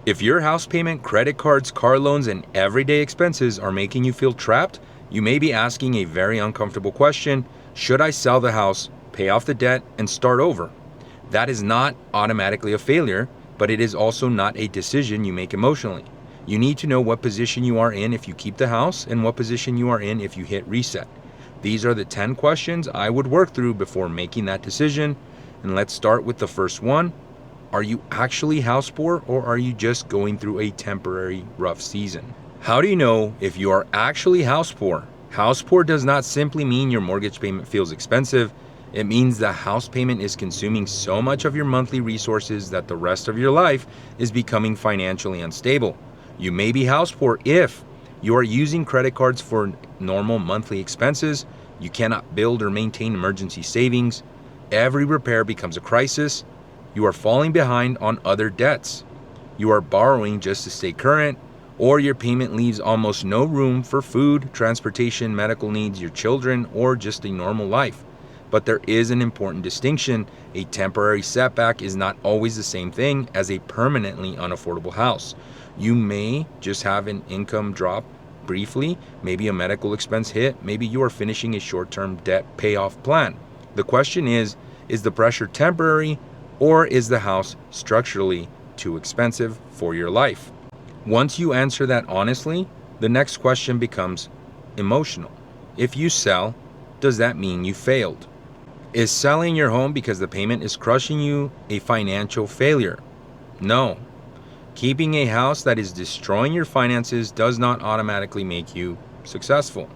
If your house payment, credit cards, car loans, and everyday expenses are making you feel trapped, you may be asking a very uncomfortable question. Should I sell the house, pay off the debt, and start over? That is not automatically a failure, but it is also not a decision you make emotionally. You need to know what position you are in if you keep the house and what position you are in if you hit reset. These are the 10 questions I would work through before making that decision. And let's start with the first one. Are you actually house poor, or are you just going through a temporary rough season? How do you know if you are actually house poor? House poor does not simply mean your mortgage payment feels expensive. It means the house payment is consuming so much of your monthly resources that the rest of your life is becoming financially unstable. You may be house poor if you are using credit cards for normal monthly expenses, you cannot build or maintain emergency savings, every repair becomes a crisis, you are falling behind on other debts, you are borrowing just to stay current, or your payment leaves almost no room for food, transportation, medical needs, your children, or just a normal life. But there is an important distinction. A temporary setback is not always the same thing as a permanently unaffordable house. You may just have an income drop briefly, maybe a medical expense hit, maybe you are finishing a short-term debt payoff plan. The question is the pressure temporary, or is the house structurally too expensive for your life? Once you answer that honestly, the next question becomes emotional. If you sell, does that mean you failed? Is selling your home because the payment is crushing you a financial failure? No. Keeping a house that is destroying your finances does not automatically make you successful.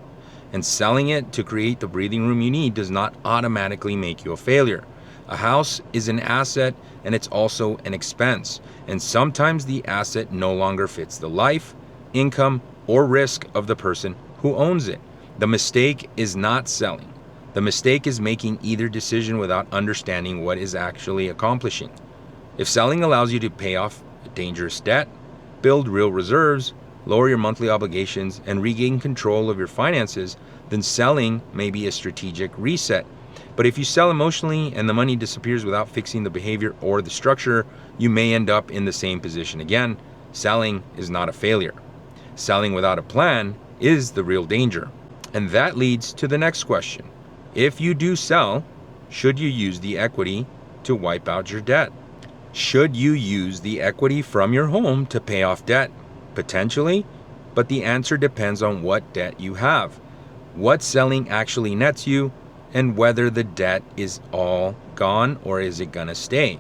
And selling it to create the breathing room you need does not automatically make you a failure. A house is an asset, and it's also an expense. And sometimes the asset no longer fits the life, income, or risk of the person who owns it. The mistake is not selling. The mistake is making either decision without understanding what is actually accomplishing. If selling allows you to pay off a dangerous debt, build real reserves, lower your monthly obligations, and regain control of your finances, then selling may be a strategic reset. But if you sell emotionally and the money disappears without fixing the behavior or the structure, you may end up in the same position again. Selling is not a failure. Selling without a plan is the real danger. And that leads to the next question. If you do sell, should you use the equity to wipe out your debt? Should you use the equity from your home to pay off debt? Potentially, but the answer depends on what debt you have, what selling actually nets you, and whether the debt is all gone or is it gonna stay.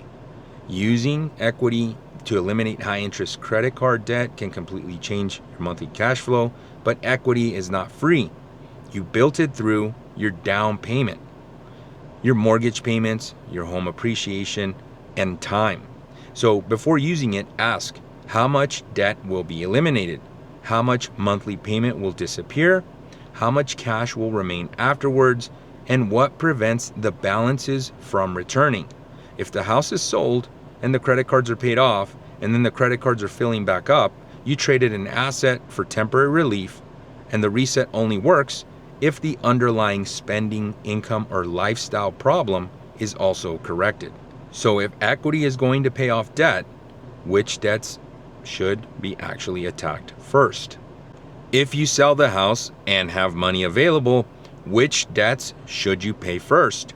Using equity to eliminate high interest credit card debt can completely change your monthly cash flow, but equity is not free. You built it through your down payment, your mortgage payments, your home appreciation, and time. So before using it, ask how much debt will be eliminated, how much monthly payment will disappear, how much cash will remain afterwards, and what prevents the balances from returning. If the house is sold and the credit cards are paid off and then the credit cards are filling back up, you traded an asset for temporary relief, and the reset only works if the underlying spending, income, or lifestyle problem is also corrected. So if equity is going to pay off debt, which debts should be actually attacked first? If you sell the house and have money available, which debts should you pay first?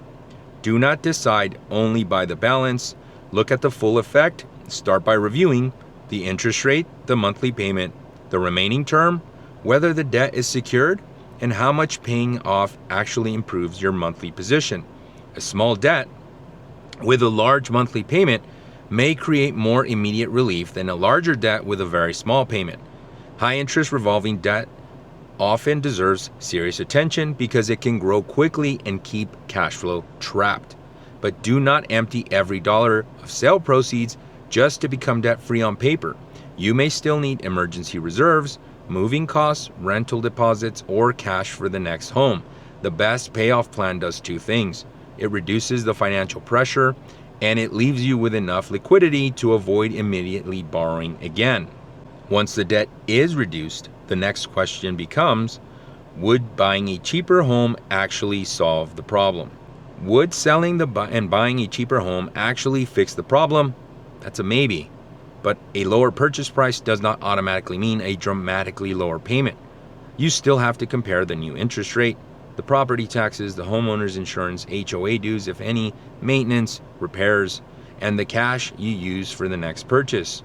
Do not decide only by the balance. Look at the full effect. Start by reviewing the interest rate, the monthly payment, the remaining term, whether the debt is secured, and how much paying off actually improves your monthly position. A small debt with a large monthly payment may create more immediate relief than a larger debt with a very small payment. High interest revolving debt often deserves serious attention because it can grow quickly and keep cash flow trapped. But do not empty every dollar of sale proceeds just to become debt-free on paper. You may still need emergency reserves, moving costs, rental deposits, or cash for the next home. The best payoff plan does two things. It reduces the financial pressure, and it leaves you with enough liquidity to avoid immediately borrowing again. Once the debt is reduced, the next question becomes, would buying a cheaper home actually solve the problem? Would selling and buying a cheaper home actually fix the problem? That's a maybe. But a lower purchase price does not automatically mean a dramatically lower payment. You still have to compare the new interest rate, the property taxes, the homeowner's insurance, HOA dues, if any, maintenance, repairs, and the cash you use for the next purchase.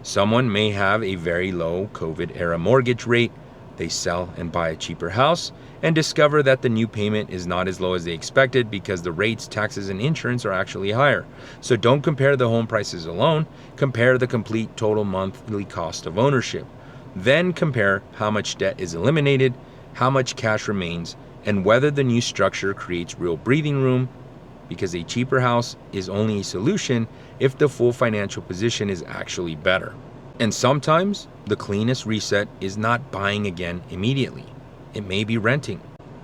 Someone may have a very low COVID-era mortgage rate. They sell and buy a cheaper house and discover that the new payment is not as low as they expected because the rates, taxes, and insurance are actually higher. So don't compare the home prices alone. Compare the complete total monthly cost of ownership. Then compare how much debt is eliminated, how much cash remains, and whether the new structure creates real breathing room, because a cheaper house is only a solution if the full financial position is actually better. And sometimes the cleanest reset is not buying again immediately. It may be renting.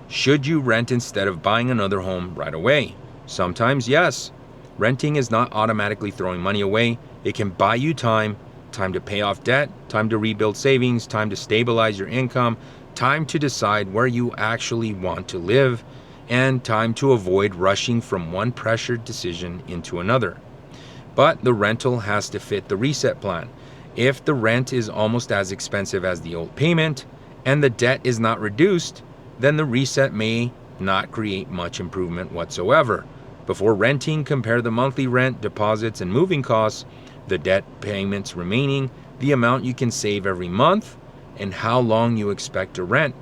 Should you rent instead of buying another home right away? Sometimes yes. Renting is not automatically throwing money away. It can buy you time to pay off debt, time to rebuild savings, time to stabilize your income, time to decide where you actually want to live, and time to avoid rushing from one pressured decision into another. But the rental has to fit the reset plan. If the rent is almost as expensive as the old payment and the debt is not reduced, then the reset may not create much improvement whatsoever. Before renting, compare the monthly rent, deposits, and moving costs, the debt payments remaining, the amount you can save every month, and how long you expect to rent.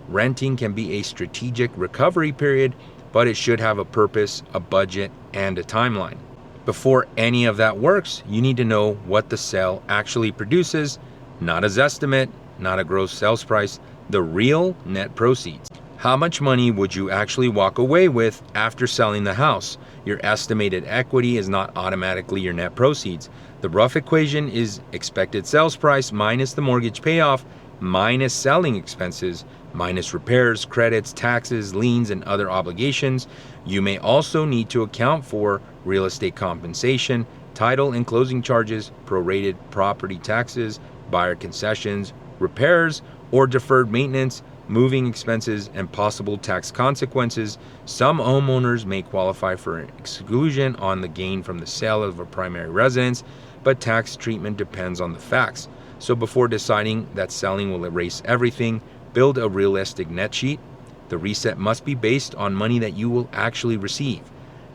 Renting can be a strategic recovery period, but it should have a purpose, a budget, and a timeline. Before any of that works, you need to know what the sale actually produces, not a estimate, not a gross sales price, the real net proceeds. How much money would you actually walk away with after selling the house? Your estimated equity is not automatically your net proceeds. The rough equation is expected sales price minus the mortgage payoff, minus selling expenses, minus repairs, credits, taxes, liens, and other obligations. You may also need to account for real estate compensation, title and closing charges, prorated property taxes, buyer concessions, repairs or deferred maintenance, moving expenses, and possible tax consequences. Some homeowners may qualify for an exclusion on the gain from the sale of a primary residence, but tax treatment depends on the facts. So before deciding that selling will erase everything, build a realistic net sheet. The reset must be based on money that you will actually receive,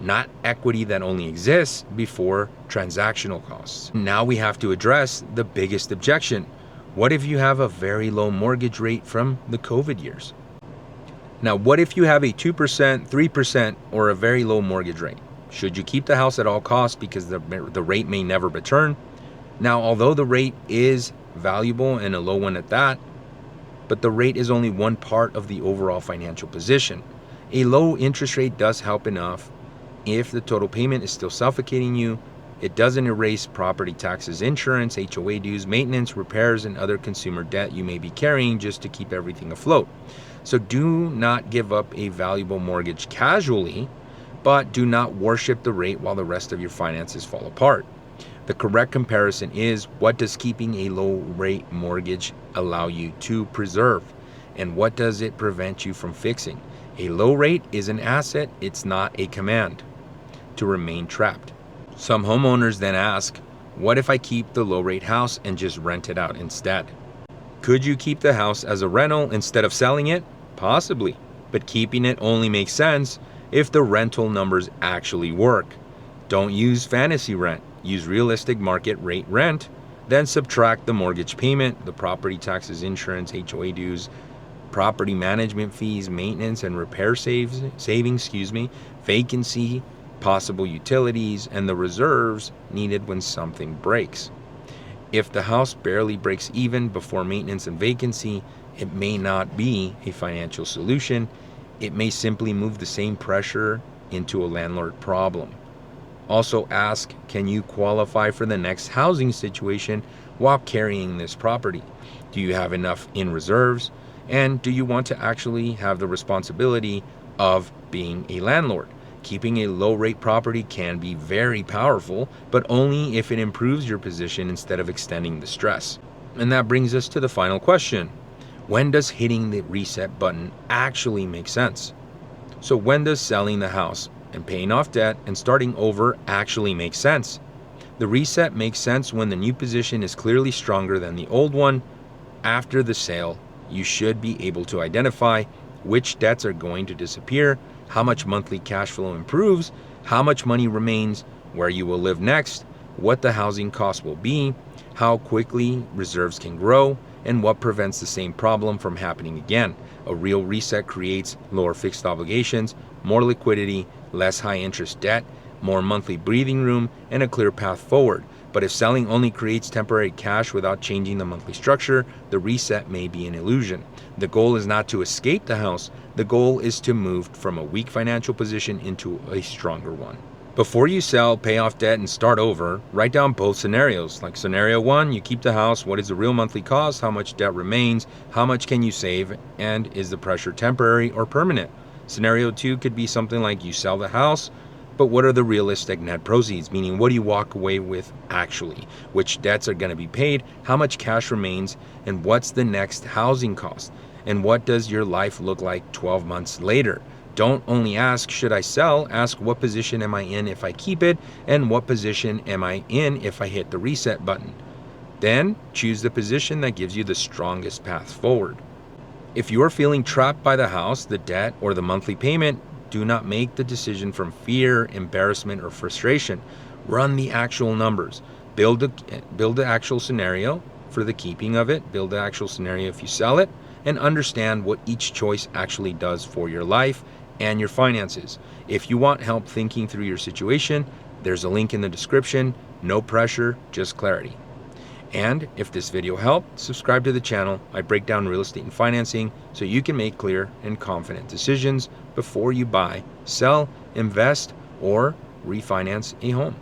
not equity that only exists before transactional costs. Now we have to address the biggest objection. What if you have a very low mortgage rate from the COVID years? Now, what if you have a 2%, 3%, or a very low mortgage rate? Should you keep the house at all costs because the rate may never return? Now, although the rate is valuable and a low one at that, but the rate is only one part of the overall financial position. A low interest rate does help enough. If the total payment is still suffocating you, it doesn't erase property taxes, insurance, HOA dues, maintenance, repairs, and other consumer debt you may be carrying just to keep everything afloat. So do not give up a valuable mortgage casually, but do not worship the rate while the rest of your finances fall apart. The correct comparison is, what does keeping a low rate mortgage allow you to preserve? And what does it prevent you from fixing? A low rate is an asset, it's not a command to remain trapped. Some homeowners then ask, what if I keep the low rate house and just rent it out instead? Could you keep the house as a rental instead of selling it? Possibly, but keeping it only makes sense if the rental numbers actually work. Don't use fantasy rent. Use realistic market rate rent, then subtract the mortgage payment, the property taxes, insurance, HOA dues, property management fees, maintenance and repair savings, vacancy, possible utilities, and the reserves needed when something breaks. If the house barely breaks even before maintenance and vacancy, it may not be a financial solution. It may simply move the same pressure into a landlord problem. Also ask, can you qualify for the next housing situation while carrying this property? Do you have enough in reserves? And do you want to actually have the responsibility of being a landlord? Keeping a low rate property can be very powerful, but only if it improves your position instead of extending the stress. And that brings us to the final question. When does hitting the reset button actually make sense? So when does selling the house and paying off debt and starting over actually make sense? The reset makes sense when the new position is clearly stronger than the old one. After the sale, you should be able to identify which debts are going to disappear, how much monthly cash flow improves, how much money remains, where you will live next, what the housing cost will be, how quickly reserves can grow, and what prevents the same problem from happening again. A real reset creates lower fixed obligations, more liquidity, less high interest debt, more monthly breathing room, and a clear path forward. But if selling only creates temporary cash without changing the monthly structure, the reset may be an illusion. The goal is not to escape the house. The goal is to move from a weak financial position into a stronger one. Before you sell, pay off debt, and start over, write down both scenarios. Like scenario 1, you keep the house. What is the real monthly cost? How much debt remains? How much can you save? And is the pressure temporary or permanent? Scenario 2 could be something like you sell the house, but what are the realistic net proceeds? Meaning, what do you walk away with actually? Which debts are going to be paid? How much cash remains? And what's the next housing cost? And what does your life look like 12 months later? Don't only ask, should I sell? Ask, what position am I in if I keep it? And what position am I in if I hit the reset button? Then choose the position that gives you the strongest path forward. If you are feeling trapped by the house, the debt, or the monthly payment, do not make the decision from fear, embarrassment, or frustration. Run the actual numbers. Build the actual scenario for the keeping of it. Build the actual scenario if you sell it, and understand what each choice actually does for your life and your finances. If you want help thinking through your situation, there's a link in the description. No pressure, just clarity. And if this video helped, subscribe to the channel. I break down real estate and financing so you can make clear and confident decisions before you buy, sell, invest, or refinance a home.